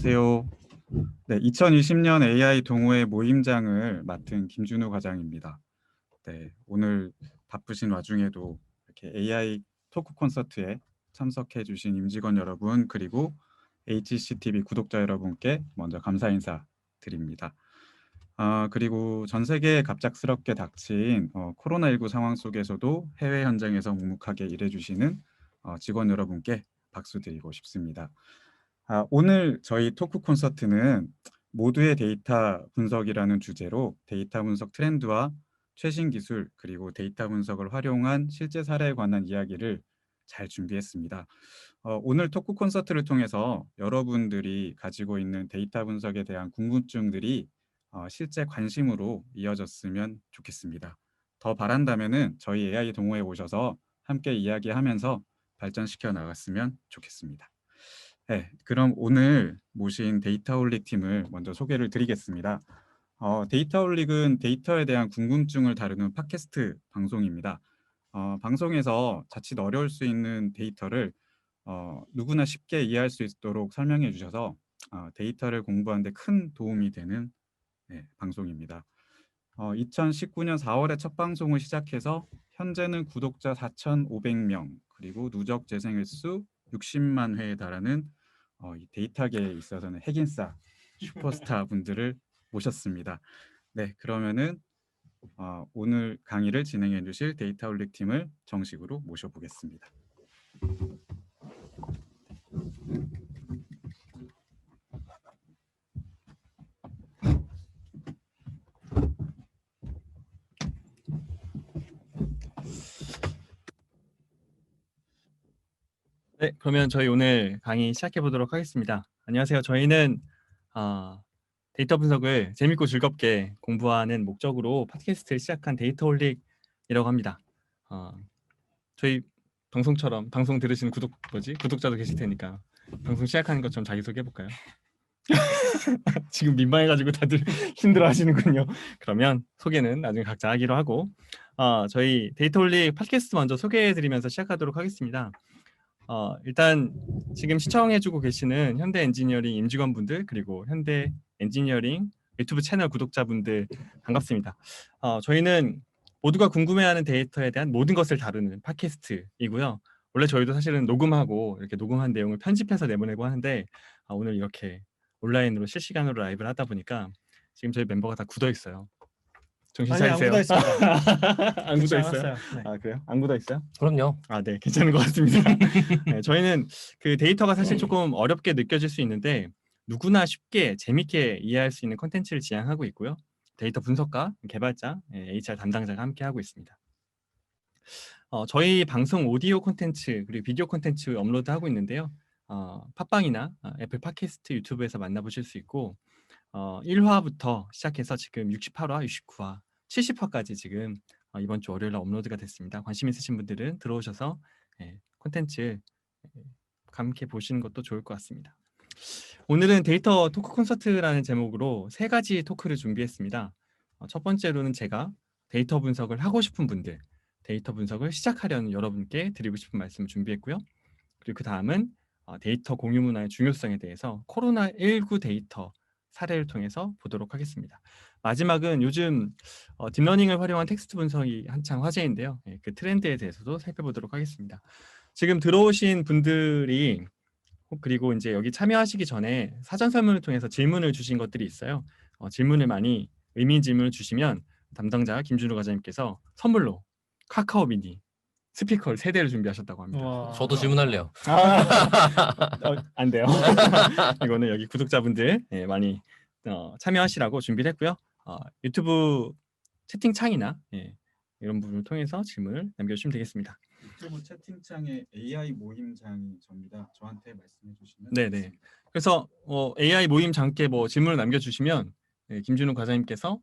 안녕하세요. 네, 2020년 AI 동호회 모임장을 맡은 김준우 과장입니다. 네, 오늘 바쁘신 와중에도 이렇게 AI 토크 콘서트에 참석해 주신 임직원 여러분 그리고 HCTV 구독자 여러분께 먼저 감사 인사 드립니다. 그리고 전 세계에 갑작스럽게 닥친 코로나19 상황 속에서도 해외 현장에서 묵묵하게 일해주시는 직원 여러분께 박수 드리고 싶습니다. 오늘 저희 토크 콘서트는 모두의 데이터 분석이라는 주제로 데이터 분석 트렌드와 최신 기술 그리고 데이터 분석을 활용한 실제 사례에 관한 이야기를 잘 준비했습니다. 오늘 토크 콘서트를 통해서 여러분들이 가지고 있는 데이터 분석에 대한 궁금증들이 실제 관심으로 이어졌으면 좋겠습니다. 더 바란다면은 저희 AI 동호회에 오셔서 함께 이야기하면서 발전시켜 나갔으면 좋겠습니다. 네, 그럼 오늘 모신 데이터홀릭 팀을 먼저 소개를 드리겠습니다. 데이터홀릭은 데이터에 대한 궁금증을 다루는 팟캐스트 방송입니다. 방송에서 자칫 어려울 수 있는 데이터를 누구나 쉽게 이해할 수 있도록 설명해 주셔서 데이터를 공부하는 데 큰 도움이 되는 방송입니다. 2019년 4월에 첫 방송을 시작해서 현재는 구독자 4,500명 그리고 누적 재생 횟수 60만 회에 달하는 이 데이터계에 있어서는 핵인싸 슈퍼스타 분들을 모셨습니다. 네, 그러면은 오늘 강의를 진행해 주실 데이터홀릭 팀을 정식으로 모셔보겠습니다. 네, 그러면 저희 오늘 강의 시작해 보도록 하겠습니다. 안녕하세요. 저희는 데이터 분석을 재밌고 즐겁게 공부하는 목적으로 팟캐스트를 시작한 데이터홀릭이라고 합니다. 저희 방송처럼 방송 들으시는 구독자도 계실 테니까 방송 시작하는 것처럼 자기소개 해볼까요? 지금 민망해가지고 다들 힘들어하시는군요. 그러면 소개는 나중에 각자 하기로 하고 저희 데이터홀릭 팟캐스트 먼저 소개해드리면서 시작하도록 하겠습니다. 일단 지금 시청해주고 계시는 현대 엔지니어링 임직원분들 그리고 현대 엔지니어링 유튜브 채널 구독자분들 반갑습니다. 저희는 모두가 궁금해하는 데이터에 대한 모든 것을 다루는 팟캐스트이고요. 원래 저희도 사실은 녹음하고 이렇게 녹음한 내용을 편집해서 내보내고 하는데 오늘 이렇게 온라인으로 실시간으로 라이브를 하다 보니까 지금 저희 멤버가 다 굳어 있어요. 정신 아니, 안 차리세요. 굳어 있습니다. 안 굳어 있어요? 네. 그래요? 안 굳어 있어요? 그럼요. 네, 괜찮은 것 같습니다. 네, 저희는 그 데이터가 사실 조금 어렵게 느껴질 수 있는데 누구나 쉽게 재밌게 이해할 수 있는 콘텐츠를 지향하고 있고요. 데이터 분석가, 개발자, HR 담당자가 함께 하고 있습니다. 저희 방송 오디오 콘텐츠 그리고 비디오 콘텐츠 업로드하고 있는데요. 팟빵이나 애플 팟캐스트 유튜브에서 만나보실 수 있고 1화부터 시작해서 지금 68화, 69화, 70화까지 지금 이번 주 월요일 날 업로드가 됐습니다. 관심 있으신 분들은 들어오셔서 콘텐츠 함께 보시는 것도 좋을 것 같습니다. 오늘은 데이터 토크 콘서트라는 제목으로 3가지 토크를 준비했습니다. 첫 번째로는 제가 데이터 분석을 하고 싶은 분들, 데이터 분석을 시작하려는 여러분께 드리고 싶은 말씀을 준비했고요. 그리고 그 다음은 데이터 공유 문화의 중요성에 대해서 코로나19 데이터 사례를 통해서 보도록 하겠습니다. 마지막은 요즘 딥러닝을 활용한 텍스트 분석이 한창 화제인데요. 그 트렌드에 대해서도 살펴보도록 하겠습니다. 지금 들어오신 분들이 그리고 이제 여기 참여하시기 전에 사전 설문을 통해서 질문을 주신 것들이 있어요. 질문을 많이 의미 있는 질문을 주시면 담당자 김준우 과장님께서 선물로 카카오 미니 스피커를 3대를 준비하셨다고 합니다. 와. 저도 질문할래요. 안 돼요. 이거는 여기 구독자분들 많이 참여하시라고 준비를 했고요. 유튜브 채팅창이나 이런 부분을 통해서 질문을 남겨주시면 되겠습니다. 유튜브 채팅창에 AI 모임장이 접니다. 저한테 말씀해 주시면 네네. 되겠습니다. 그래서 AI 모임 장께 질문을 남겨주시면 김준우 과장님께서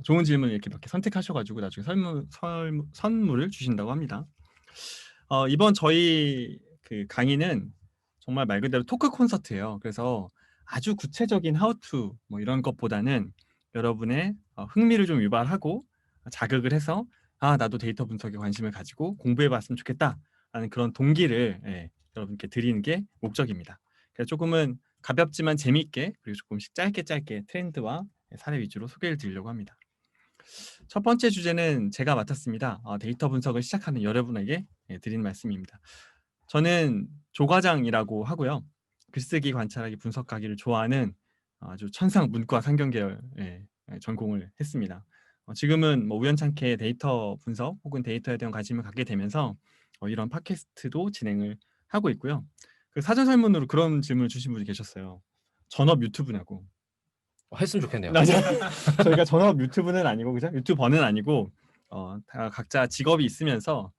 좋은 질문을 이렇게 몇 개 선택하셔가지고 나중에 선물을 주신다고 합니다. 이번 저희 그 강의는 정말 말 그대로 토크 콘서트예요. 그래서 아주 구체적인 하우투 이런 것보다는 여러분의 흥미를 좀 유발하고 자극을 해서 나도 데이터 분석에 관심을 가지고 공부해봤으면 좋겠다 라는 그런 동기를 여러분께 드리는 게 목적입니다. 그래서 조금은 가볍지만 재미있게 그리고 조금씩 짧게 트렌드와 사례 위주로 소개를 드리려고 합니다. 첫 번째 주제는 제가 맡았습니다. 데이터 분석을 시작하는 여러분에게 드리는 말씀입니다. 저는 조과장이라고 하고요. 글쓰기, 관찰하기, 분석하기를 좋아하는 아주 천상 문과 상경 계열 전공을 했습니다. 지금은 뭐 우연찮게 데이터 분석 혹은 데이터에 대한 관심을 갖게 되면서 이런 팟캐스트도 진행을 하고 있고요. 그 사전 설문으로 그런 질문을 주신 분이 계셨어요. 전업 유튜브냐고. 했으면 좋겠네요. 저희가 전업 유튜브는 아니고 그죠? 유튜버는 아니고 다 각자 직업이 있으면서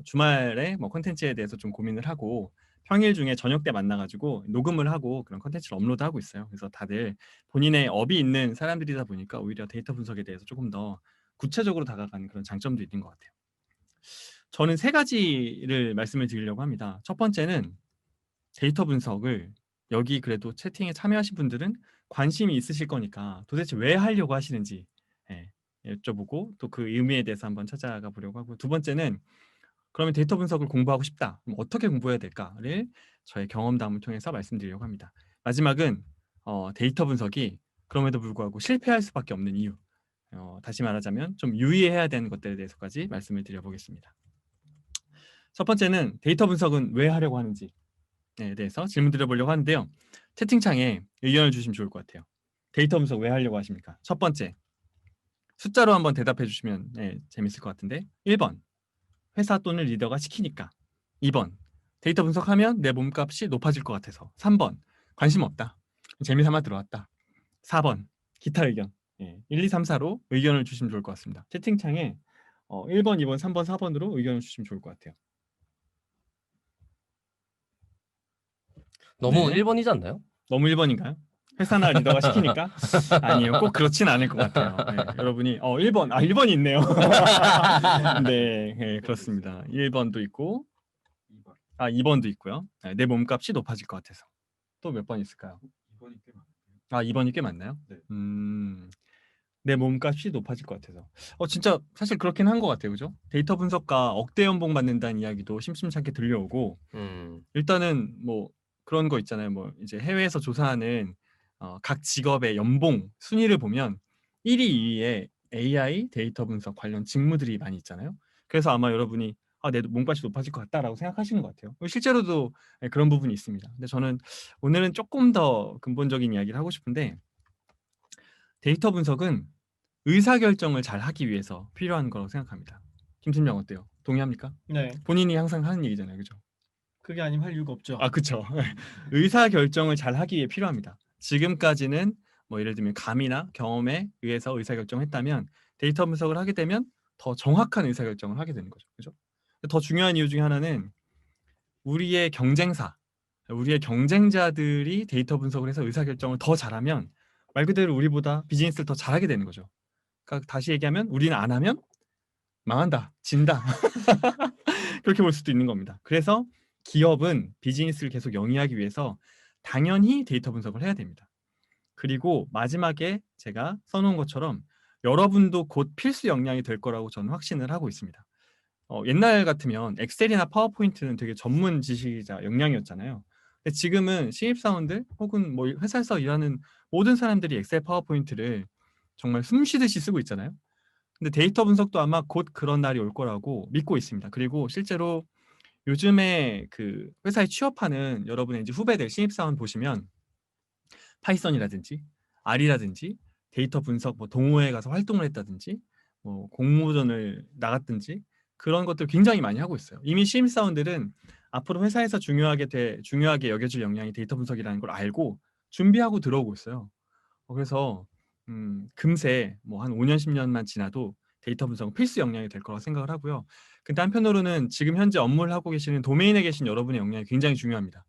주말에 뭐 콘텐츠에 대해서 좀 고민을 하고 평일 중에 저녁 때 만나가지고 녹음을 하고 그런 콘텐츠를 업로드하고 있어요. 그래서 다들 본인의 업이 있는 사람들이다 보니까 오히려 데이터 분석에 대해서 조금 더 구체적으로 다가가는 그런 장점도 있는 것 같아요. 저는 3가지를 말씀을 드리려고 합니다. 첫 번째는 데이터 분석을 여기 그래도 채팅에 참여하신 분들은 관심이 있으실 거니까 도대체 왜 하려고 하시는지 여쭤보고 또 그 의미에 대해서 한번 찾아가 보려고 하고, 두 번째는 그러면 데이터 분석을 공부하고 싶다. 그럼 어떻게 공부해야 될까를 저의 경험담을 통해서 말씀드리려고 합니다. 마지막은 데이터 분석이 그럼에도 불구하고 실패할 수밖에 없는 이유, 다시 말하자면 좀 유의해야 되는 것들에 대해서까지 말씀을 드려보겠습니다. 첫 번째는 데이터 분석은 왜 하려고 하는지 대해서 질문 드려보려고 하는데요. 채팅창에 의견을 주시면 좋을 것 같아요. 데이터 분석 왜 하려고 하십니까? 첫 번째, 숫자로 한번 대답해 주시면 재밌을 것 같은데, 1번, 회사 또는 리더가 시키니까. 2번, 데이터 분석하면 내 몸값이 높아질 것 같아서. 3번, 관심 없다. 재미삼아 들어왔다. 4번, 기타 의견. 1, 2, 3, 4로 의견을 주시면 좋을 것 같습니다. 채팅창에 1번, 2번, 3번, 4번으로 의견을 주시면 좋을 것 같아요. 너무 네. 1번이지 않나요? 너무 1번인가요? 회사나 리더가 시키니까? 아니요, 꼭 그렇진 않을 것 같아요. 여러분이 1번, 1번이 있네요. 네, 그렇습니다. 1번도 있고 2번도 있고요. 내 몸값이 높아질 것 같아서. 또 몇 번 있을까요? 2번이 꽤 많아요. 2번이 꽤 많나요? 네. 내 몸값이 높아질 것 같아서. 진짜 사실 그렇긴 한 것 같아요, 그죠? 데이터 분석가 억대 연봉 받는다는 이야기도 심심찮게 들려오고, 일단은 뭐 그런 거 있잖아요. 뭐 이제 해외에서 조사하는 각 직업의 연봉 순위를 보면 1위, 2위에 AI 데이터 분석 관련 직무들이 많이 있잖아요. 그래서 아마 여러분이 내 몸값이 높아질 것 같다라고 생각하시는 것 같아요. 실제로도 그런 부분이 있습니다. 근데 저는 오늘은 조금 더 근본적인 이야기를 하고 싶은데, 데이터 분석은 의사결정을 잘 하기 위해서 필요한 거라고 생각합니다. 김순영 어때요? 동의합니까? 네, 본인이 항상 하는 얘기잖아요, 그죠? 그게 아니면 할 이유가 없죠. 그쵸. 의사 결정을 잘 하기 위해 필요합니다. 지금까지는 뭐 예를 들면 감이나 경험에 의해서 의사 결정했다면, 데이터 분석을 하게 되면 더 정확한 의사 결정을 하게 되는 거죠. 그죠? 더 중요한 이유 중에 하나는 우리의 경쟁자들이 데이터 분석을 해서 의사 결정을 더 잘하면 말 그대로 우리보다 비즈니스를 더 잘하게 되는 거죠. 그러니까 다시 얘기하면 우리는 안 하면 망한다, 진다. 그렇게 볼 수도 있는 겁니다. 그래서 기업은 비즈니스를 계속 영위하기 위해서 당연히 데이터 분석을 해야 됩니다. 그리고 마지막에 제가 써놓은 것처럼 여러분도 곧 필수 역량이 될 거라고 저는 확신을 하고 있습니다. 옛날 같으면 엑셀이나 파워포인트는 되게 전문 지식이자 역량이었잖아요. 근데 지금은 신입사원들 혹은 뭐 회사에서 일하는 모든 사람들이 엑셀, 파워포인트를 정말 숨쉬듯이 쓰고 있잖아요. 근데 데이터 분석도 아마 곧 그런 날이 올 거라고 믿고 있습니다. 그리고 실제로 요즘에 그 회사에 취업하는 여러분의 이제 후배들, 신입사원 보시면 파이썬이라든지 R이라든지 데이터 분석 뭐 동호회 가서 활동을 했다든지 뭐 공모전을 나갔든지 그런 것들 굉장히 많이 하고 있어요. 이미 신입사원들은 앞으로 회사에서 중요하게 여겨질 역량이 데이터 분석이라는 걸 알고 준비하고 들어오고 있어요. 그래서 금세 뭐 한 5년 10년만 지나도 데이터 분석은 필수 역량이 될 거라고 생각을 하고요. 근데 한편으로는 지금 현재 업무를 하고 계시는 도메인에 계신 여러분의 역량이 굉장히 중요합니다.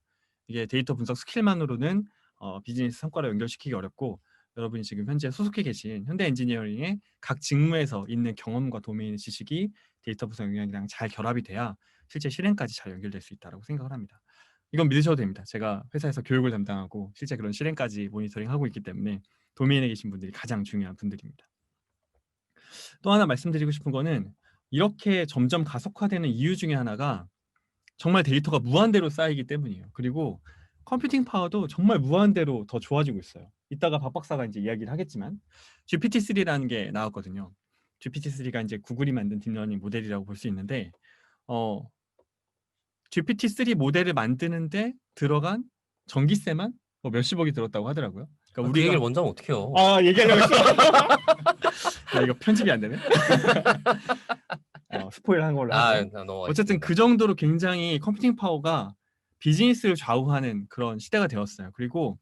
이게 데이터 분석 스킬만으로는 비즈니스 성과를 연결시키기 어렵고, 여러분이 지금 현재 소속해 계신 현대 엔지니어링의 각 직무에서 있는 경험과 도메인의 지식이 데이터 분석 역량이랑 잘 결합이 돼야 실제 실행까지 잘 연결될 수 있다고 생각을 합니다. 이건 믿으셔도 됩니다. 제가 회사에서 교육을 담당하고 실제 그런 실행까지 모니터링하고 있기 때문에 도메인에 계신 분들이 가장 중요한 분들입니다. 또 하나 말씀드리고 싶은 거는, 이렇게 점점 가속화되는 이유 중에 하나가 정말 데이터가 무한대로 쌓이기 때문이에요. 그리고 컴퓨팅 파워도 정말 무한대로 더 좋아지고 있어요. 이따가 박 박사가 이제 이야기를 하겠지만 GPT-3라는 게 나왔거든요. GPT-3가 이제 구글이 만든 딥러닝 모델이라고 볼 수 있는데 GPT-3 모델을 만드는데 들어간 전기세만 뭐 몇십억이 들었다고 하더라고요. 그러니까 그 얘기를 먼저 하면 어떡해요? 얘기하려고 했어. 야, 이거 편집이 안 되네. 스포일 한 걸로 하고요. 어쨌든 그 정도로 굉장히 컴퓨팅 파워가 비즈니스를 좌우하는 그런 시대가 되었어요. 그리고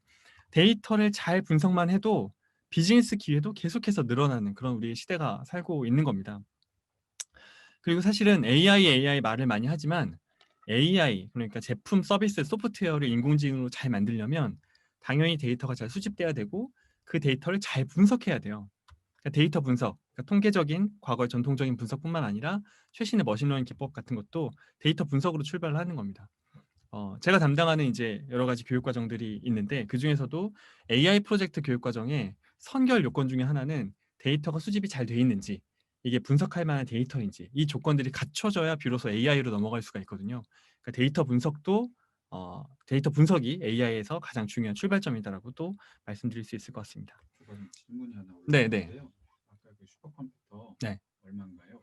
데이터를 잘 분석만 해도 비즈니스 기회도 계속해서 늘어나는 그런 우리 시대가 살고 있는 겁니다. 그리고 사실은 AI 말을 많이 하지만 AI, 그러니까 제품, 서비스, 소프트웨어를 인공지능으로 잘 만들려면 당연히 데이터가 잘 수집돼야 되고 그 데이터를 잘 분석해야 돼요. 그러니까 데이터 분석, 그러니까 통계적인 과거의 전통적인 분석뿐만 아니라 최신의 머신러닝 기법 같은 것도 데이터 분석으로 출발을 하는 겁니다. 제가 담당하는 이제 여러 가지 교육 과정들이 있는데 그 중에서도 AI 프로젝트 교육 과정의 선결 요건 중에 하나는 데이터가 수집이 잘 돼 있는지, 이게 분석할 만한 데이터인지, 이 조건들이 갖춰져야 비로소 AI로 넘어갈 수가 있거든요. 그러니까 데이터 분석이 AI에서 가장 중요한 출발점이다라고 또 말씀드릴 수 있을 것 같습니다. 이번 질문이 하나 네, 올라왔는데요. 아까 그 슈퍼컴퓨터 네. 얼마인가요?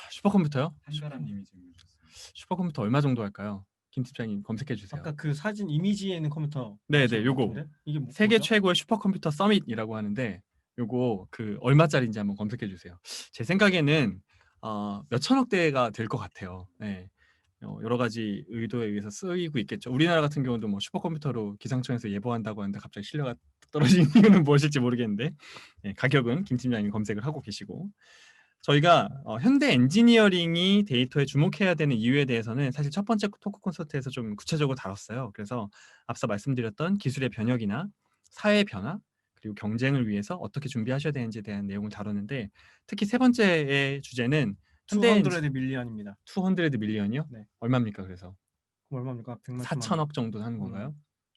슈퍼컴퓨터요? 한가람님이 질문 주셨습니다. 슈퍼컴퓨터 얼마 정도 할까요? 김 팀장님 검색해 주세요. 아까 그 사진 이미지에 있는 컴퓨터. 네네, 요거 이게 세계 뭐죠? 최고의 슈퍼컴퓨터 서밋이라고 하는데 요거 그 얼마짜리인지 한번 검색해 주세요. 제 생각에는 몇 천억대가 될 것 같아요. 네. 여러 가지 의도에 의해서 쓰이고 있겠죠. 우리나라 같은 경우도 뭐 슈퍼컴퓨터로 기상청에서 예보한다고 하는데 갑자기 신뢰가 떨어지는 이유는 무엇일지 모르겠는데 네, 가격은 김 팀장님이 검색을 하고 계시고 저희가 현대 엔지니어링이 데이터에 주목해야 되는 이유에 대해서는 사실 첫 번째 토크 콘서트에서 좀 구체적으로 다뤘어요. 그래서 앞서 말씀드렸던 기술의 변혁이나 사회 변화 그리고 경쟁을 위해서 어떻게 준비하셔야 되는지에 대한 내용을 다뤘는데 특히 세 번째의 주제는 200 밀리언입니다. 200 밀리언이요? 네. 얼마입니까? 그래서 그럼 얼마입니까? 100만 4천억 정도 하는 건가요?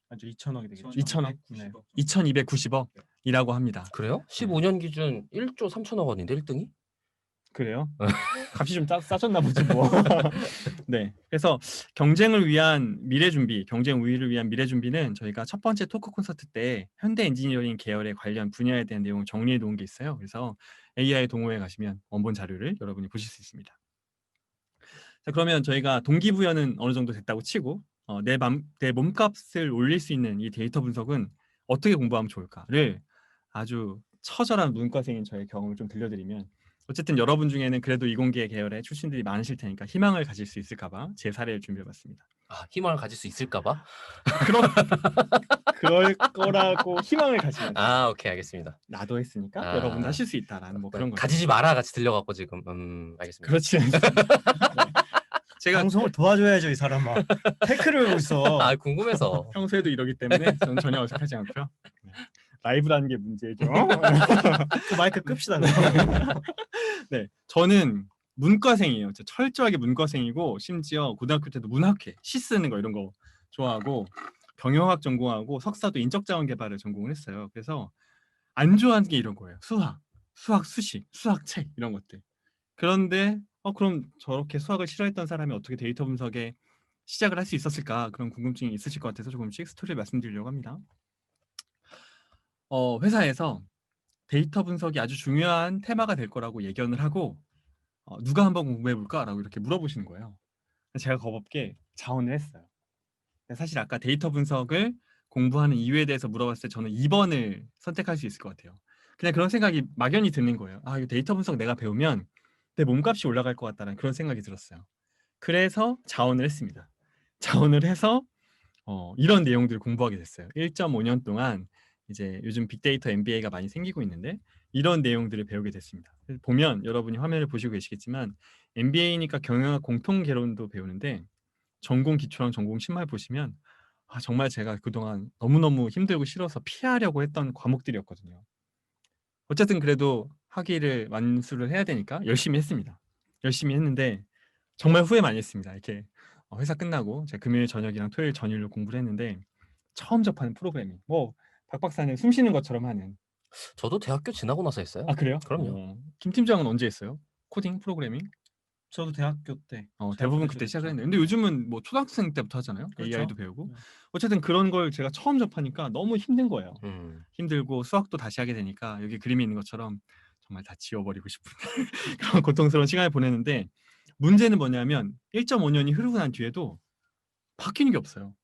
아주 2천억이 되겠죠. 2천억? 네. 2290억이라고 합니다. 그래요? 15년 기준 1조 3천억 원인데 1등이? 그래요? 값이 좀 싸졌나 보지 뭐. 네, 그래서 경쟁을 위한 미래 준비, 경쟁 우위를 위한 미래 준비는 저희가 첫 번째 토크 콘서트 때 현대 엔지니어링 계열의 관련 분야에 대한 내용을 정리해 놓은 게 있어요. 그래서 AI 동호회 가시면 원본 자료를 여러분이 보실 수 있습니다. 자, 그러면 저희가 동기부여는 어느 정도 됐다고 치고 내 몸값을 올릴 수 있는 이 데이터 분석은 어떻게 공부하면 좋을까를 아주 처절한 문과생인 저의 경험을 좀 들려드리면 어쨌든 여러분 중에는 그래도 이공계 계열의 출신들이 많으실 테니까 희망을 가질 수 있을까봐 제 사례를 준비해봤습니다. 희망을 가질 수 있을까봐? 그럴 거라고 희망을 가지면 오케이, 알겠습니다. 나도 했으니까 여러분도 하실 수 있다라는 뭐 그런 거. 가지지 마라 같이 들려갖고 지금 알겠습니다. 그렇지 않습니다. 네. 제가 방송을 도와줘야죠 이 사람아. 태클을 하고 있어. 궁금해서. 평소에도 이러기 때문에 저는 전혀 어색하지 않고요. 네. 라이브라는 게 문제죠. 그 마이크 끕시다. 네, 저는 문과생이에요. 진짜 철저하게 문과생이고 심지어 고등학교 때도 문학회, 시 쓰는 거 이런 거 좋아하고 경영학 전공하고 석사도 인적자원 개발을 전공을 했어요. 그래서 안 좋아하는 게 이런 거예요. 수학 수식, 수학 책 이런 것들. 그런데 그럼 저렇게 수학을 싫어했던 사람이 어떻게 데이터 분석에 시작을 할 수 있었을까? 그런 궁금증이 있으실 것 같아서 조금씩 스토리를 말씀드리려고 합니다. 회사에서 데이터 분석이 아주 중요한 테마가 될 거라고 예견을 하고 누가 한번 공부해볼까? 라고 이렇게 물어보시는 거예요. 제가 겁없게 자원을 했어요. 사실 아까 데이터 분석을 공부하는 이유에 대해서 물어봤을 때 저는 2번을 선택할 수 있을 것 같아요. 그냥 그런 생각이 막연히 드는 거예요. 이거 데이터 분석 내가 배우면 내 몸값이 올라갈 것 같다는 그런 생각이 들었어요. 그래서 자원을 했습니다. 자원을 해서 이런 내용들을 공부하게 됐어요. 1.5년 동안 이제 요즘 빅데이터 MBA가 많이 생기고 있는데 이런 내용들을 배우게 됐습니다. 보면 여러분이 화면을 보시고 계시겠지만 MBA니까 경영학 공통 개론도 배우는데 전공 기초랑 전공 심말 보시면 정말 제가 그동안 너무너무 힘들고 싫어서 피하려고 했던 과목들이었거든요. 어쨌든 그래도 학위를 완수를 해야 되니까 열심히 했습니다. 열심히 했는데 정말 후회 많이 했습니다. 이렇게 회사 끝나고 제가 금요일 저녁이랑 토요일 전일로 공부를 했는데 처음 접하는 프로그래밍 박 박사는 숨 쉬는 것처럼 하는. 저도 대학교 지나고 나서 했어요. 그래요? 그럼요. 김 팀장은 언제 했어요? 코딩 프로그래밍? 저도 대학교 때 대부분 그렇게 그때 시작을 됐죠. 했는데 근데 요즘은 뭐 초등학생 때부터 하잖아요. 그렇죠. AI도 배우고. 네. 어쨌든 그런 걸 제가 처음 접하니까 너무 힘든 거예요. 힘들고 수학도 다시 하게 되니까 여기 그림이 있는 것처럼 정말 다 지워버리고 싶은 그런 고통스러운 시간을 보내는데 문제는 뭐냐면 1.5년이 흐르고 난 뒤에도 바뀌는 게 없어요.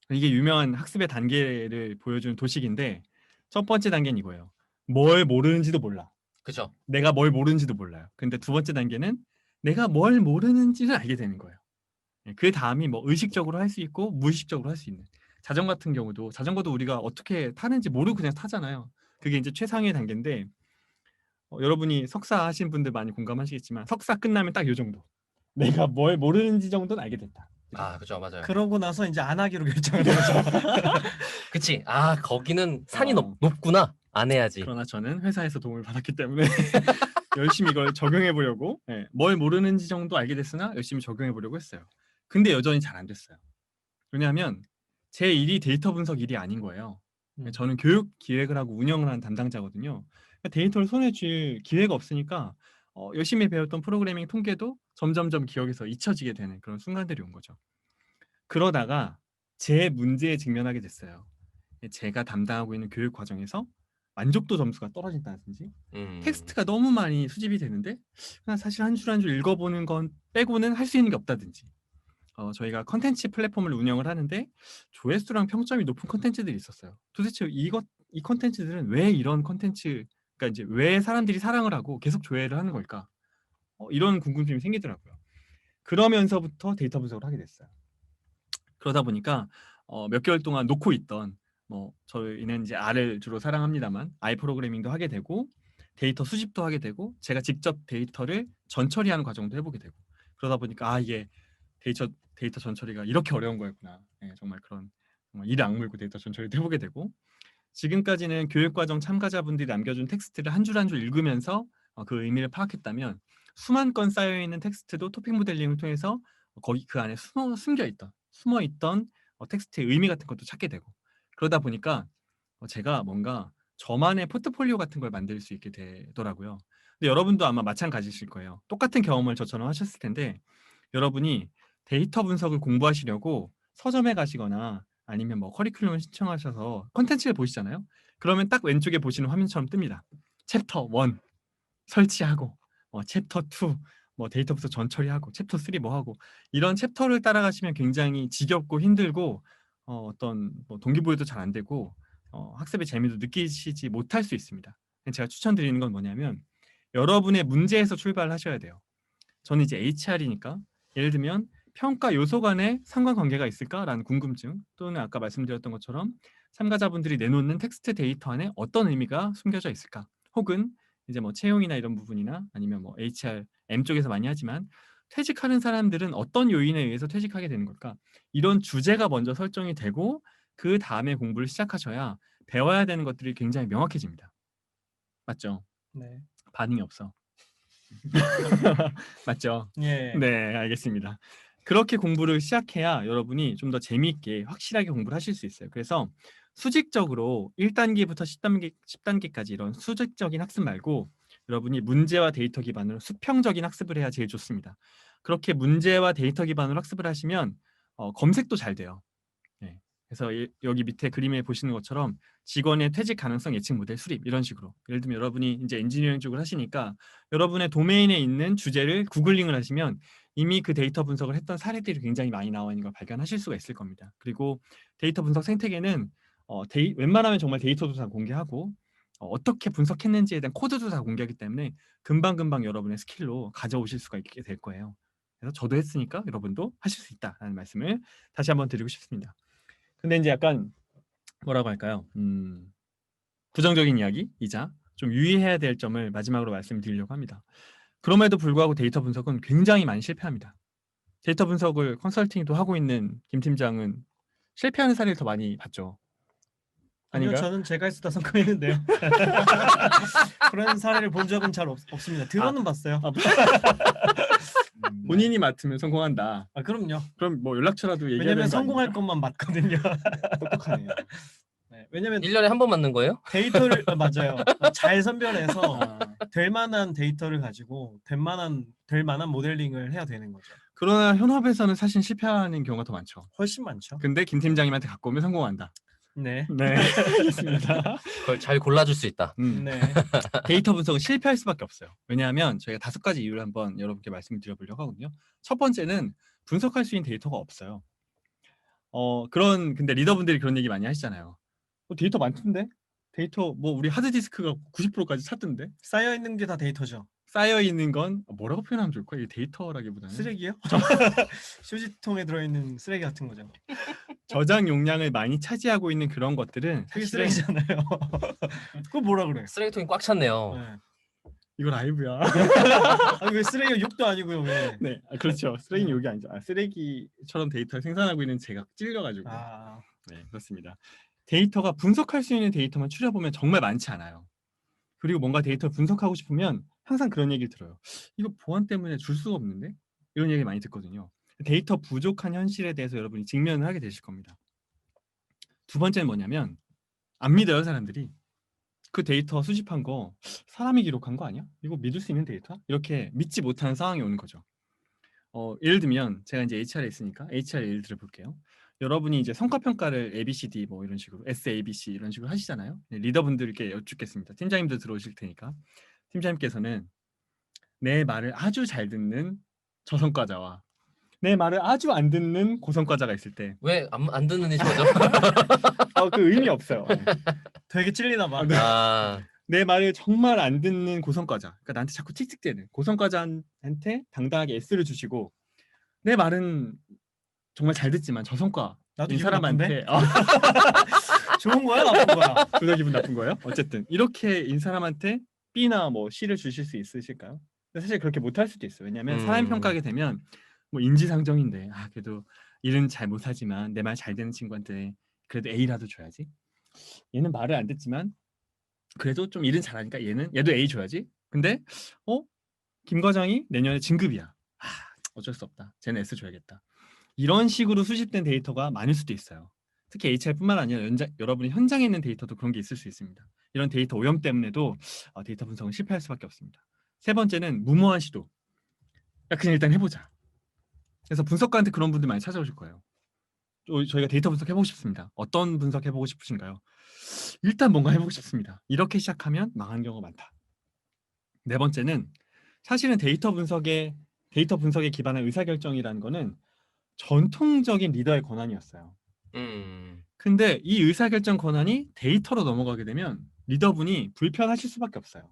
이게 유명한 학습의 단계를 보여주는 도식인데 첫 번째 단계는 이거예요. 뭘 모르는지도 몰라. 그죠. 내가 뭘 모르는지도 몰라요. 근데 두 번째 단계는 내가 뭘 모르는지를 알게 되는 거예요. 그 다음이 뭐 의식적으로 할 수 있고 무의식적으로 할 수 있는. 자전거 같은 경우도 자전거도 우리가 어떻게 타는지 모르고 그냥 타잖아요. 그게 이제 최상의 단계인데 여러분이 석사 하신 분들 많이 공감하시겠지만 석사 끝나면 딱 요 정도. 내가 뭘 모르는지 정도는 알게 됐다. 아, 그죠, 맞아요. 그러고 나서 이제 안 하기로 결정을 하죠. 그치. 아, 거기는 산이 어. 높구나. 안 해야지. 그러나 저는 회사에서 도움을 받았기 때문에 열심히 이걸 적용해 보려고 뭘 모르는지 정도 알게 됐으나 열심히 적용해 보려고 했어요. 근데 여전히 잘 안 됐어요. 왜냐하면 제 일이 데이터 분석 일이 아닌 거예요. 저는 교육 기획을 하고 운영을 하는 담당자거든요. 데이터를 손에 쥘 기회가 없으니까 열심히 배웠던 프로그래밍 통계도 점점점 기억에서 잊혀지게 되는 그런 순간들이 온 거죠. 그러다가 제 문제에 직면하게 됐어요. 제가 담당하고 있는 교육 과정에서 만족도 점수가 떨어진다든지 텍스트가 너무 많이 수집이 되는데 그냥 사실 한 줄 한 줄 읽어보는 건 빼고는 할 수 있는 게 없다든지 저희가 컨텐츠 플랫폼을 운영을 하는데 조회수랑 평점이 높은 컨텐츠들이 있었어요. 도대체 이 컨텐츠들은 왜 이런 컨텐츠 그러니까 이제 왜 사람들이 사랑을 하고 계속 조회를 하는 걸까? 이런 궁금증이 생기더라고요. 그러면서부터 데이터 분석을 하게 됐어요. 그러다 보니까 몇 개월 동안 놓고 있던 뭐 저희는 이제 R을 주로 사랑합니다만 R 프로그래밍도 하게 되고 데이터 수집도 하게 되고 제가 직접 데이터를 전처리하는 과정도 해보게 되고 그러다 보니까 이게 데이터 전처리가 이렇게 어려운 거였구나. 정말 그런 정말 이를 악물고 데이터 전처리도 해보게 되고 지금까지는 교육과정 참가자분들이 남겨준 텍스트를 한 줄 한 줄 읽으면서 그 의미를 파악했다면 수만 건 쌓여있는 텍스트도 토픽 모델링을 통해서 거기 그 안에 숨어있던 텍스트의 의미 같은 것도 찾게 되고 그러다 보니까 제가 뭔가 저만의 포트폴리오 같은 걸 만들 수 있게 되더라고요. 근데 여러분도 아마 마찬가지실 거예요. 똑같은 경험을 저처럼 하셨을 텐데 여러분이 데이터 분석을 공부하시려고 서점에 가시거나 아니면 뭐 커리큘럼을 신청하셔서 컨텐츠를 보시잖아요. 그러면 딱 왼쪽에 보시는 화면처럼 뜹니다. 챕터 1 설치하고 챕터 2 뭐 데이터 분석 전처리하고 챕터 3 뭐 하고 이런 챕터를 따라가시면 굉장히 지겹고 힘들고 어떤 뭐 동기부여도 잘 안 되고 학습의 재미도 느끼시지 못할 수 있습니다. 제가 추천드리는 건 뭐냐면 여러분의 문제에서 출발하셔야 돼요. 저는 이제 HR이니까 예를 들면 평가 요소 간에 상관관계가 있을까라는 궁금증 또는 아까 말씀드렸던 것처럼 참가자분들이 내놓는 텍스트 데이터 안에 어떤 의미가 숨겨져 있을까 혹은 이제 뭐 채용이나 이런 부분이나 아니면 뭐 HR, M 쪽에서 많이 하지만 퇴직하는 사람들은 어떤 요인에 의해서 퇴직하게 되는 걸까 이런 주제가 먼저 설정이 되고 그 다음에 공부를 시작하셔야 배워야 되는 것들이 굉장히 명확해집니다. 맞죠? 네. 반응이 없어. 맞죠? 예. 네, 알겠습니다. 그렇게 공부를 시작해야 여러분이 좀 더 재미있게 확실하게 공부를 하실 수 있어요. 그래서 수직적으로 1단계부터 10단계까지 이런 수직적인 학습 말고 여러분이 문제와 데이터 기반으로 수평적인 학습을 해야 제일 좋습니다. 그렇게 문제와 데이터 기반으로 학습을 하시면 검색도 잘 돼요. 네. 그래서 여기 밑에 그림에 보시는 것처럼 직원의 퇴직 가능성 예측 모델 수립 이런 식으로 예를 들면 여러분이 이제 엔지니어링 쪽을 하시니까 여러분의 도메인에 있는 주제를 구글링을 하시면 이미 그 데이터 분석을 했던 사례들이 굉장히 많이 나와 있는 걸 발견하실 수가 있을 겁니다. 그리고 데이터 분석 생태계는 웬만하면 정말 데이터도 다 공개하고 어떻게 분석했는지에 대한 코드도 다 공개하기 때문에 금방금방 여러분의 스킬로 가져오실 수가 있게 될 거예요. 그래서 저도 했으니까 여러분도 하실 수 있다라는 말씀을 다시 한번 드리고 싶습니다. 근데 이제 약간 뭐라고 할까요? 부정적인 이야기이자 좀 유의해야 될 점을 마지막으로 말씀드리려고 합니다. 그럼에도 불구하고 데이터 분석은 굉장히 많이 실패합니다. 데이터 분석을 컨설팅도 하고 있는 김 팀장은 실패하는 사례를 더 많이 봤죠. 아니요, 아닌가요? 저는 제가 했다 성공했는데요. 그런 사례를 본 적은 잘 없습니다. 들어는 봤어요. 본인이 맡으면 성공한다. 그럼요. 그럼 뭐 연락처라도 얘기해야 왜냐면 되는 거 성공할 아닙니까? 것만 맞거든요. 똑똑하네요. 네, 왜냐면 1년에 한 번 맞는 거예요? 데이터를 맞아요. 잘 선별해서 아, 될 만한 데이터를 가지고 될 만한 모델링을 해야 되는 거죠. 그러나 현업에서는 사실 실패하는 경우가 더 많죠. 훨씬 많죠. 근데 김 팀장님한테 갖고 오면 성공한다. 네. 네, 알겠습니다. 그걸 잘 골라줄 수 있다. 네. 데이터 분석은 실패할 수밖에 없어요. 왜냐하면 저희가 5가지 이유를 한번 여러분께 말씀을 드려보려고 하거든요. 첫 번째는 분석할 수 있는 데이터가 없어요. 근데 리더분들이 그런 얘기 많이 하시잖아요. 데이터 많던데? 데이터 뭐 우리 하드디스크가 90%까지 찼던데? 쌓여 있는 게 다 데이터죠. 쌓여 있는 건 뭐라고 표현하면 좋을까? 이게 데이터라기보다는 쓰레기요? 휴지통에 들어있는 쓰레기 같은 거죠. 저장 용량을 많이 차지하고 있는 그런 것들은 그게 사실은 쓰레기잖아요. 그거 뭐라 그래? 쓰레기통이 꽉 찼네요. 네. 이거 라이브야. 아니 왜 쓰레기가 욕도 아니고요 왜? 네, 그렇죠. 쓰레기 욕이 아니죠. 쓰레기처럼 데이터를 생산하고 있는 제가 찔려가지고. 아, 네, 그렇습니다. 데이터가 분석할 수 있는 데이터만 추려보면 정말 많지 않아요. 그리고 뭔가 데이터를 분석하고 싶으면 항상 그런 얘기를 들어요. 이거 보안 때문에 줄 수가 없는데? 이런 얘기 많이 듣거든요. 데이터 부족한 현실에 대해서 여러분이 직면을 하게 되실 겁니다. 두 번째는 뭐냐면 안 믿어요, 사람들이. 그 데이터 수집한 거 사람이 기록한 거 아니야? 이거 믿을 수 있는 데이터야? 이렇게 믿지 못하는 상황이 오는 거죠. 예를 들면 제가 이제 HR에 있으니까 HR 예를 들어 볼게요. 여러분이 이제 성과평가를 ABCD 뭐 이런 식으로 SABC 이런 식으로 하시잖아요. 네, 리더분들께 여쭙겠습니다. 팀장님들 들어오실 테니까 팀장님께서는 내 말을 아주 잘 듣는 저성과자와 내 말을 아주 안 듣는 고성과자가 있을 때 왜 안 듣는 거죠? 그 의미 없어요. 네. 되게 찔리나 봐. 네. 아, 내 말을 정말 안 듣는 고성과자, 그러니까 나한테 자꾸 틱틱대는 고성과자한테 당당하게 S를 주시고 내 말은 정말 잘 듣지만 저성과 나도 이 기분 사람한테 좋은 거야 나쁜 거야? 둘 다 기분 나쁜 거예요? 어쨌든 이렇게 인 사람한테 B나 뭐 C를 주실 수 있으실까요? 근데 사실 그렇게 못할 수도 있어요. 왜냐하면 사람 평가하게 되면 뭐 인지상정인데 그래도 일은 잘 못하지만 내 말 잘 듣는 친구한테 그래도 A라도 줘야지. 얘는 말을 안 듣지만 그래도 좀 일은 잘하니까 얘도 A 줘야지. 근데 김 과장이 내년에 진급이야. 어쩔 수 없다. 쟤는 S 줘야겠다. 이런 식으로 수집된 데이터가 많을 수도 있어요. 특히 HR뿐만 아니라 여러분이 현장에 있는 데이터도 그런 게 있을 수 있습니다. 이런 데이터 오염 때문에도 데이터 분석은 실패할 수밖에 없습니다. 세 번째는 무모한 시도. 그냥 일단 해보자. 그래서 분석가한테 그런 분들 많이 찾아오실 거예요. 저희가 데이터 분석해보고 싶습니다. 어떤 분석해보고 싶으신가요? 일단 뭔가 해보고 싶습니다. 이렇게 시작하면 망하는 경우가 많다. 네 번째는 사실은 데이터 분석에 기반한 의사결정이라는 거는 전통적인 리더의 권한이었어요. 근데 이 의사결정 권한이 데이터로 넘어가게 되면 리더분이 불편하실 수밖에 없어요.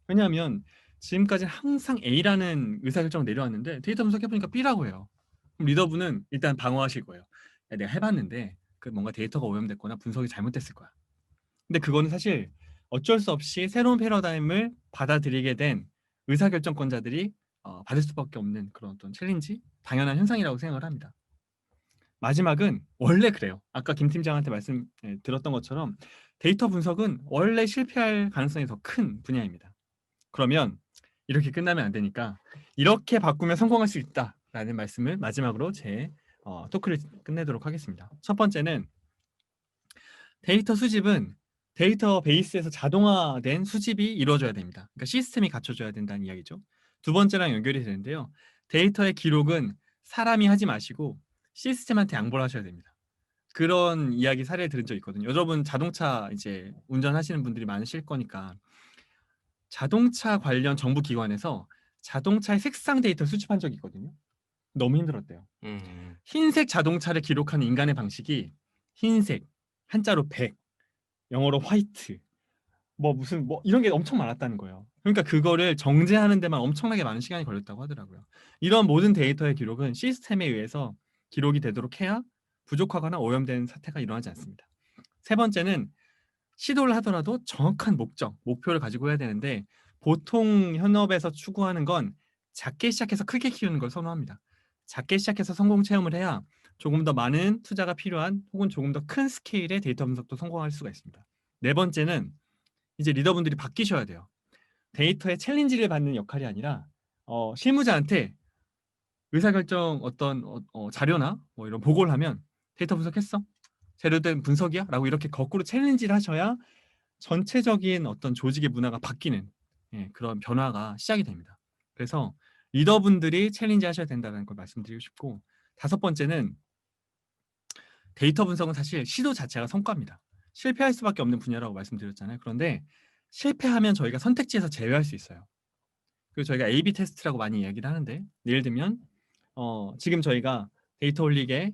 왜냐하면 지금까지 항상 A라는 의사결정을 내려왔는데 데이터 분석해보니까 B라고 해요. 그럼 리더분은 일단 방어하실 거예요. 야, 내가 해봤는데 뭔가 데이터가 오염됐거나 분석이 잘못됐을 거야. 근데 그거는 사실 어쩔 수 없이 새로운 패러다임을 받아들이게 된 의사결정권자들이 받을 수밖에 없는 그런 어떤 챌린지, 당연한 현상이라고 생각을 합니다. 마지막은 원래 그래요. 아까 김 팀장한테 말씀 들었던 것처럼 데이터 분석은 원래 실패할 가능성이 더 큰 분야입니다. 그러면 이렇게 끝나면 안 되니까 이렇게 바꾸면 성공할 수 있다라는 말씀을 마지막으로 제 토크를 끝내도록 하겠습니다. 첫 번째는 데이터 수집은 데이터베이스에서 자동화된 수집이 이루어져야 됩니다. 그러니까 시스템이 갖춰져야 된다는 이야기죠. 두 번째랑 연결이 되는데요. 데이터의 기록은 사람이 하지 마시고 시스템한테 양보를 하셔야 됩니다. 그런 이야기 사례를 들은 적 있거든요. 여러분 자동차 이제 운전하시는 분들이 많으실 거니까 자동차 관련 정부 기관에서 자동차의 색상 데이터 수집한 적이 있거든요. 너무 힘들었대요. 흰색 자동차를 기록하는 인간의 방식이 흰색, 한자로 100, 영어로 화이트, 무슨 이런 게 엄청 많았다는 거예요. 그러니까 그거를 정제하는 데만 엄청나게 많은 시간이 걸렸다고 하더라고요. 이런 모든 데이터의 기록은 시스템에 의해서 기록이 되도록 해야 부족하거나 오염된 사태가 일어나지 않습니다. 세 번째는 시도를 하더라도 정확한 목표를 가지고 해야 되는데 보통 현업에서 추구하는 건 작게 시작해서 크게 키우는 걸 선호합니다. 작게 시작해서 성공 체험을 해야 조금 더 많은 투자가 필요한 혹은 조금 더 큰 스케일의 데이터 분석도 성공할 수가 있습니다. 네 번째는 이제 리더분들이 바뀌셔야 돼요. 데이터의 챌린지를 받는 역할이 아니라 실무자한테 의사결정 어떤 자료나 이런 보고를 하면 데이터 분석했어? 재료된 분석이야? 라고 이렇게 거꾸로 챌린지를 하셔야 전체적인 어떤 조직의 문화가 바뀌는 그런 변화가 시작이 됩니다. 그래서 리더분들이 챌린지 하셔야 된다는 걸 말씀드리고 싶고, 다섯 번째는 데이터 분석은 사실 시도 자체가 성과입니다. 실패할 수밖에 없는 분야라고 말씀드렸잖아요. 그런데 실패하면 저희가 선택지에서 제외할 수 있어요. 그리고 저희가 A/B 테스트라고 많이 이야기를 하는데, 예를 들면 지금 저희가 데이터 올릭의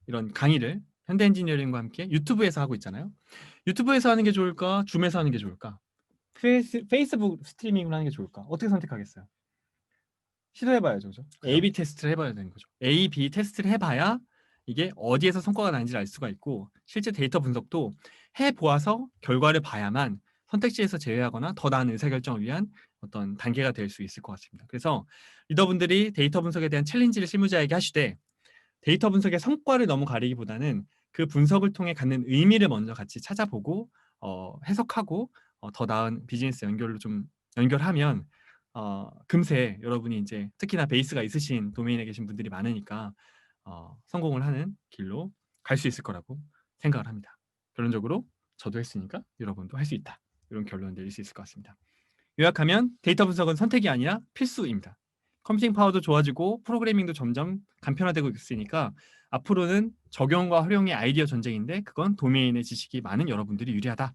이런 강의를 현대 엔지니어링과 함께 유튜브에서 하고 있잖아요. 유튜브에서 하는 게 좋을까? 줌에서 하는 게 좋을까? 페이스북 스트리밍으로 하는 게 좋을까? 어떻게 선택하겠어요? 시도해봐야죠, 그죠? A/B 테스트를 해봐야 되는 거죠. A/B 테스트를 해봐야 이게 어디에서 성과가 나는지를 알 수가 있고, 실제 데이터 분석도 해보아서 결과를 봐야만 선택지에서 제외하거나 더 나은 의사결정을 위한 어떤 단계가 될 수 있을 것 같습니다. 그래서 리더분들이 데이터 분석에 대한 챌린지를 실무자에게 하시되, 데이터 분석의 성과를 너무 가리기보다는 그 분석을 통해 갖는 의미를 먼저 같이 찾아보고 해석하고 더 나은 비즈니스 연결로 좀 연결하면 금세 여러분이 이제 특히나 베이스가 있으신 도메인에 계신 분들이 많으니까 성공을 하는 길로 갈 수 있을 거라고 생각을 합니다. 결론적으로 저도 했으니까 여러분도 할 수 있다, 이런 결론 내릴 수 있을 것 같습니다. 요약하면 데이터 분석은 선택이 아니라 필수입니다. 컴퓨팅 파워도 좋아지고 프로그래밍도 점점 간편화되고 있으니까 앞으로는 적용과 활용의 아이디어 전쟁인데, 그건 도메인의 지식이 많은 여러분들이 유리하다.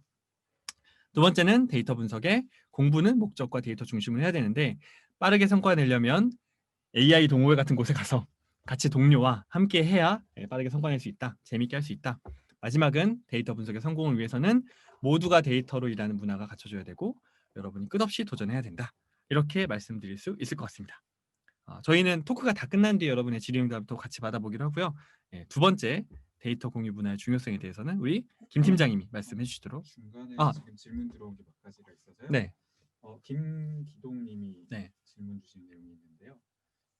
두 번째는 데이터 분석의 공부는 목적과 데이터 중심으로 해야 되는데, 빠르게 성과 내려면 AI 동호회 같은 곳에 가서 같이 동료와 함께 해야 빠르게 성과 낼 수 있다, 재밌게 할 수 있다. 마지막은 데이터 분석의 성공을 위해서는 모두가 데이터로 일하는 문화가 갖춰져야 되고, 여러분이 끝없이 도전해야 된다. 이렇게 말씀드릴 수 있을 것 같습니다. 저희는 토크가 다 끝난 뒤에 여러분의 질의응답도 같이 받아보기로 하고요. 두 번째, 데이터 공유 문화의 중요성에 대해서는 우리 김 팀장님이 말씀해 주시도록. 중간에 아. 지금 질문 들어온 게 몇 가지가 있어서요. 네. 김기동님이 네. 질문 주신 내용이 있는데요.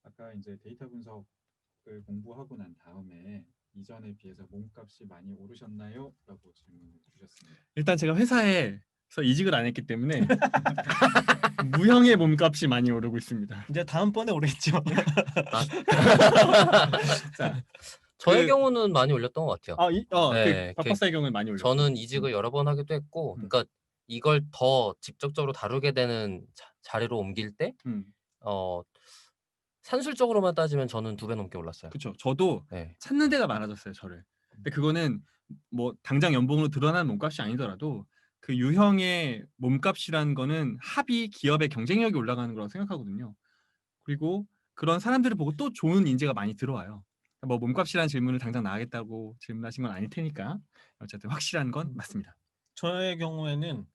아까 이제 데이터 분석을 공부하고 난 다음에 이전에 비해서 몸값이 많이 오르셨나요? 라고 질문을 주셨습니다. 일단 제가 회사에서 이직을 안 했기 때문에 무형의 몸값이 많이 오르고 있습니다. 이제 다음번에 오르겠죠. 자, 저의 그- 경우는 많이 올렸던 것 같아요. 네, 박 박사의 경우는 많이 올렸어요. 저는 이직을 여러 번 하기도 했고, 음. 그러니까 이걸 더 직접적으로 다루게 되는 자리로 옮길 때 산술적으로만 따지면 저는 2배 넘게 올랐어요. 그렇죠. 저도 네. 찾는 데가 많아졌어요, 저를. 근데 그거는 뭐 당장 연봉으로 드러나는 몸값이 아니더라도 그 유형의 몸값이라는 거는 합이 기업의 경쟁력이 올라가는 거라고 생각하거든요. 그리고 그런 사람들을 보고 또 좋은 인재가 많이 들어와요. 뭐 몸값이라는 질문을 당장 나가겠다고 질문하신 건 아닐 테니까 어쨌든 확실한 건 맞습니다. 저의 경우에는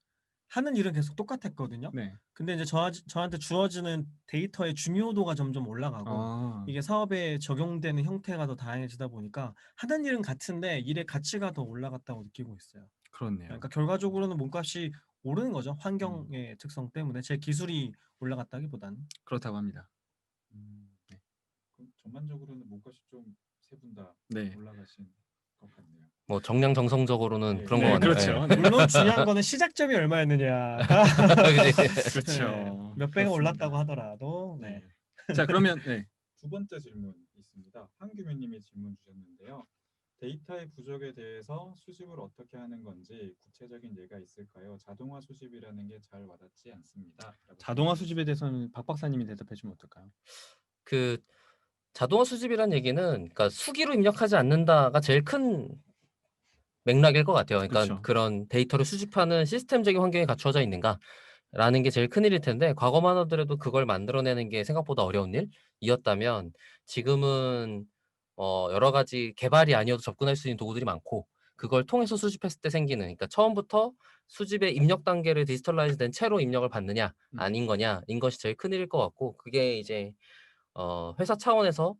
하는 일은 계속 똑같았거든요. 네. 근데 이제 저한테 주어지는 데이터의 중요도가 점점 올라가고 이게 사업에 적용되는 형태가 더 다양해지다 보니까 하는 일은 같은데 일의 가치가 더 올라갔다고 느끼고 있어요. 그렇네요. 그러니까 결과적으로는 몸값이 오르는 거죠. 환경의 특성 때문에 제 기술이 올라갔다기보다는. 그렇다고 합니다. 네. 그럼 전반적으로는 몸값이 좀 세 분 다 네. 올라가신 것 같네요. 뭐 정량정성적으로는 네. 그런 네, 거 같네요. 그렇죠. 네. 물론 중요한 거는 시작점이 얼마였느냐. 그지? 그렇죠. 몇 배가 올랐다고 하더라도. 네. 자, 그러면 네. 두 번째 질문 있습니다. 한규민님이 질문 주셨는데요. 데이터의 부족에 대해서 수집을 어떻게 하는 건지 구체적인 예가 있을까요? 자동화 수집이라는 게 잘 와닿지 않습니다. 자동화 수집에 대해서는 박 박사님이 대답해 주면 어떨까요? 그 자동화 수집이란 얘기는 그러니까 수기로 입력하지 않는다가 제일 큰 맥락일 것 같아요. 그러니까 그렇죠. 그런 데이터를 수집하는 시스템적인 환경이 갖추어져 있는가라는 게 제일 큰 일일 텐데, 과거만 하더라도 그걸 만들어내는 게 생각보다 어려운 일이었다면, 지금은 여러 가지 개발이 아니어도 접근할 수 있는 도구들이 많고, 그걸 통해서 수집했을 때 생기는, 그러니까 처음부터 수집의 입력 단계를 디지털라이즈 된 채로 입력을 받느냐 아닌 거냐인 것이 제일 큰 일일 것 같고, 그게 이제 회사 차원에서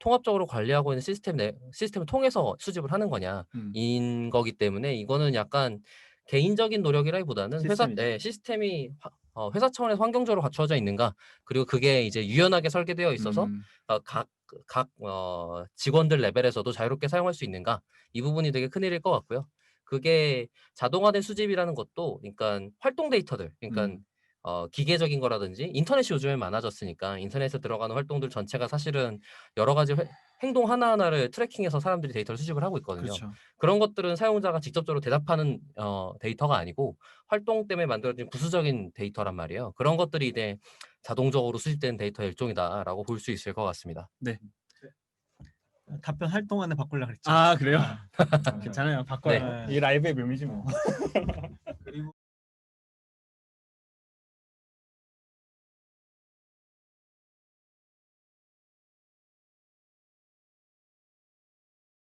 통합적으로 관리하고 있는 시스템을 통해서 수집을 하는 거냐인 거기 때문에, 이거는 약간 개인적인 노력이라기보다는 시스템이죠. 시스템이 회사 차원에서 환경적으로 갖춰져 있는가, 그리고 그게 이제 유연하게 설계되어 있어서 각 직원들 레벨에서도 자유롭게 사용할 수 있는가, 이 부분이 되게 큰 일일 것 같고요. 그게 자동화된 수집이라는 것도, 그러니까 활동 데이터들, 그러니까 기계적인 거라든지, 인터넷이 요즘에 많아졌으니까 인터넷에 들어가는 활동들 전체가 사실은 여러 가지 행동 하나하나를 트래킹해서 사람들이 데이터를 수집을 하고 있거든요. 그렇죠. 그런 것들은 사용자가 직접적으로 대답하는 데이터가 아니고 활동 때문에 만들어진 부수적인 데이터란 말이에요. 그런 것들이 이제 자동적으로 수집된 데이터의 일종이다라고 볼 수 있을 것 같습니다. 네. 답변 활동 안에 바꾸려고 그랬죠. 아, 그래요? 괜찮아요. 바꿔요. 네. 이게 라이브의 묘미지 뭐.